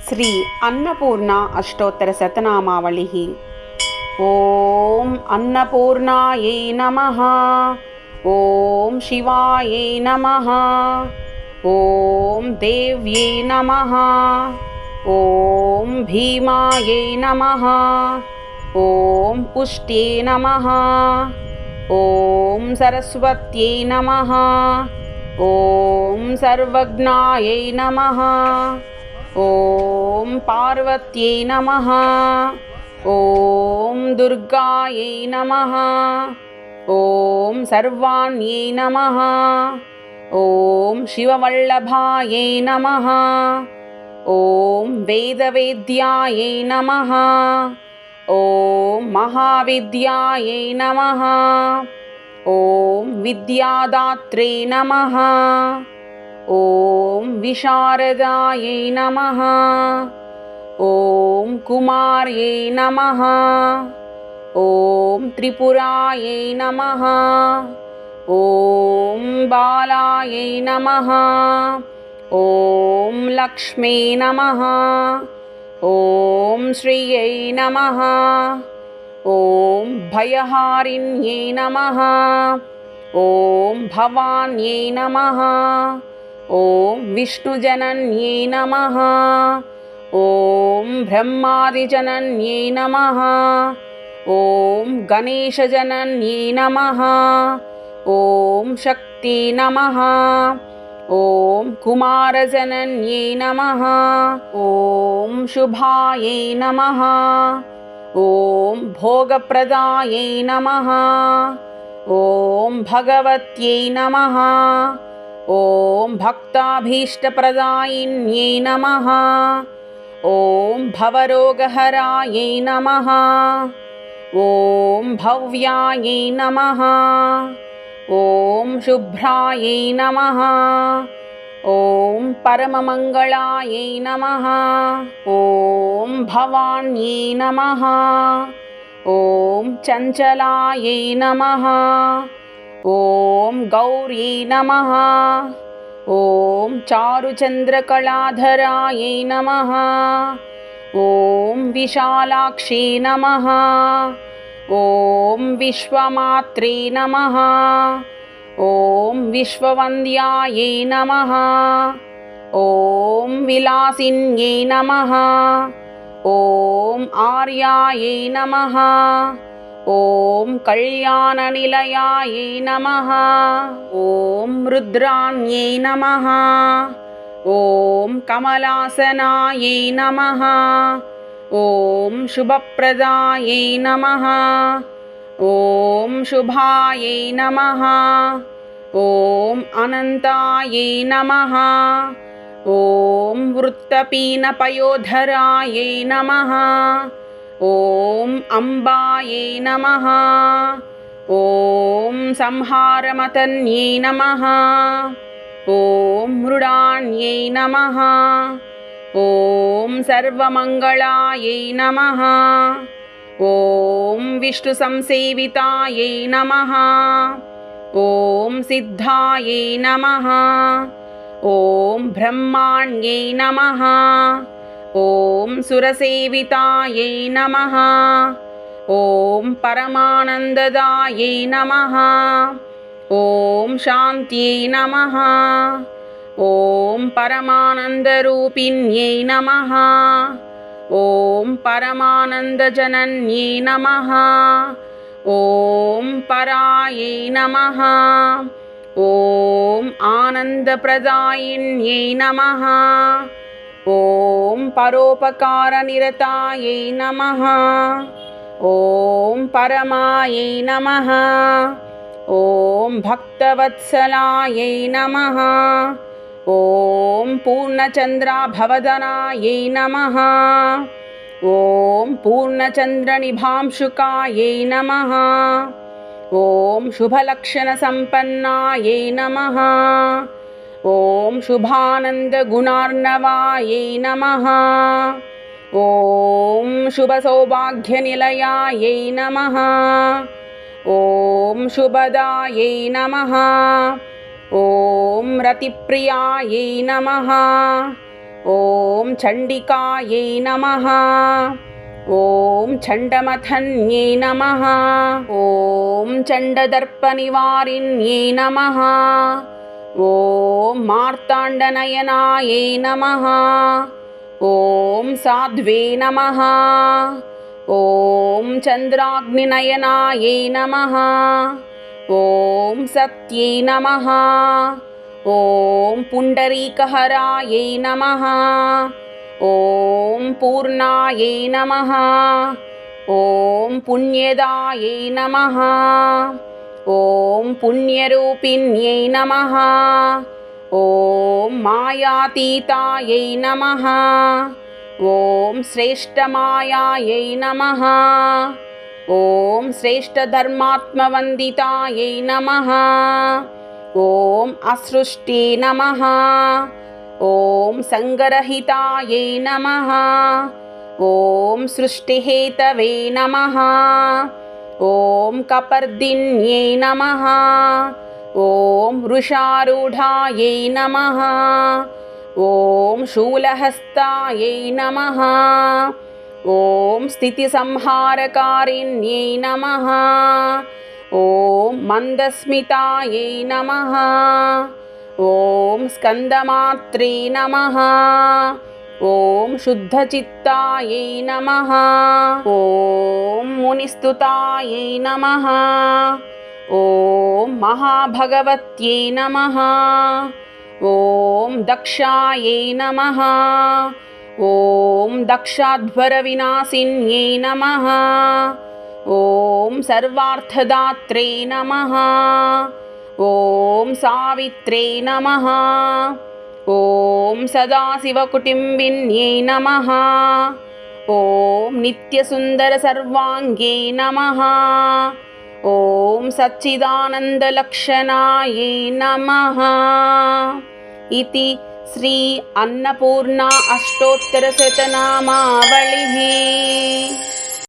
श्री अन्नपूर्णा अष्टोत्तरशतनामावलिः। ॐ अन्नपूर्णायै नमः। ॐ शिवायै नमः। ॐ देव्यै नमः। ॐ भीमायै नमः। ॐ पुष्ट्ये नमः। ॐ सरस्वत्यै नमः। ॐ सर्वज्ञायै नमः। ॐ पार्वत्यै नमः। ॐ दुर्गायै नमः। ॐ सर्वाण्यै नमः। ॐ शिववल्लभायै नमः। ॐ वेदवेद्यायै नमः। ॐ महाविद्यायै नमः। ॐ विद्यादात्रे नमः। ॐ विशारदायै नमः। ॐ कुमार्यै नमः। ॐ त्रिपुरायै नमः। ॐ बालायै नमः। ॐ लक्ष्मी नमः। ॐ श्रियै नमः। ॐ भयहारिण्यै नमः। ॐ भवान्यै नमः। ॐ विष्णुजनन्यै नमः। ॐ ब्रह्मादिजनन्यै नमः। ॐ गणेशजनन्यै नमः। ॐ शक्ति नमः। ॐ कुमारजनन्यै नमः। ॐ शुभायै नमः। ॐ भोगप्रदायै नमः। ॐ भगवत्यै नमः। ॐ भक्ताभीष्टप्रदायिन्यै नमः। ॐ भवरोगहरायै नमः। ॐ भव्यायै नमः। ॐ शुभ्रायै नमः। ॐ परममङ्गलायै नमः। ॐ भवान्यै नमः। ॐ चञ्चलायै नमः। ॐ गौर्यै नमः। ॐ चारुचन्द्रकलाधरायै नमः। ॐ विशालाक्षी नमः। ॐ विश्वमात्रे नमः। ॐ विश्ववन्द्यायै नमः। ॐ विलासिन्यै नमः। ॐ आर्यायै नमः। ॐ कल्याणनिलयायै नमः। ॐ रुद्राण्यै नमः। ॐ कमलासनायै नमः। ॐ शुभप्रदायै नमः। ॐ शुभायै नमः। ॐ अनन्तायै नमः। ॐ वृत्तपीनपयोधरायै नमः। ॐ अम्बायै नमः। ॐ संहारमतन्यै नमः। ॐ मृडान्यै नमः। ॐ सर्वमङ्गलायै नमः। ॐ विष्णुसंसेवितायै नमः। ॐ सिद्धायै नमः। ॐ ब्रह्माण्यै नमः। ॐ सुरसेवितायै नमः। ॐ परमानन्ददायै नमः। ॐ शान्त्यै नमः। ॐ परमानन्दरूपिण्यै नमः। ॐ परमानन्दजनन्यै नमः। ॐ परायै नमः। ॐ आनन्दप्रदायिन्यै नमः। ॐ परोपकारनिरतायै नमः। ॐ परमायै नमः। ॐ भक्तवत्सलायै नमः। ॐ पूर्णचन्द्राभवदनायै नमः। ॐ पूर्णचन्द्रनिभांशुकायै नमः। ॐ शुभलक्षणसम्पन्नायै नमः। ॐ शुभानन्दगुणार्णवायै नमः। ॐ शुभसौभाग्यनिलयायै नमः। ॐ शुभदायै नमः। ॐ रतिप्रियायै नमः। ॐ चण्डिकायै नमः ॐ चण्डमथन्यै नमः ॐ चण्डदर्पनिवारिण्यै नमः ॐ मार्ताण्डनयनायै नमः ॐ साध्वे नमः ॐ चन्द्राग्निनयनायै नमः ॐ सत्यै नमः ॐ पुण्डरीकहरायै नमः ॐ पूर्णायै नमः ॐ पुण्यदायै नमः ॐ पुण्यरूपिण्यै नमः ॐ मायातीतायै नमः ॐ श्रेष्ठमायायै नमः ॐ श्रेष्ठधर्मात्मवन्दितायै नमः ॐ असृष्टे नमः ॐ सङ्गरहितायै नमः ॐ सृष्टिहेतवे नमः ॐ कपर्दिन्यै नमः ॐ वृषारूढायै नमः ॐ शूलहस्तायै नमः ॐ स्थितिसंहारकारिण्यै नमः ॐ मन्दस्मितायै नमः ॐ स्कन्दमात्रे नमः ॐ शुद्धचित्तायै नमः ॐ मुनिस्तुतायै नमः ॐ महाभगवत्यै नमः ॐ दक्षायै नमः ॐ दक्षाध्वरविनाशिन्यै नमः ॐ सर्वार्थदात्रे नमः ॐ सावित्रे नमः ॐ सदाशिवकुटुम्बिन्यै नमः ॐ नित्यसुन्दरसर्वाङ्गे नमः ॐ सच्चिदानन्दलक्षणायै नमः इति श्री अन्नपूर्णा अष्टोत्तरशतनामावलिः।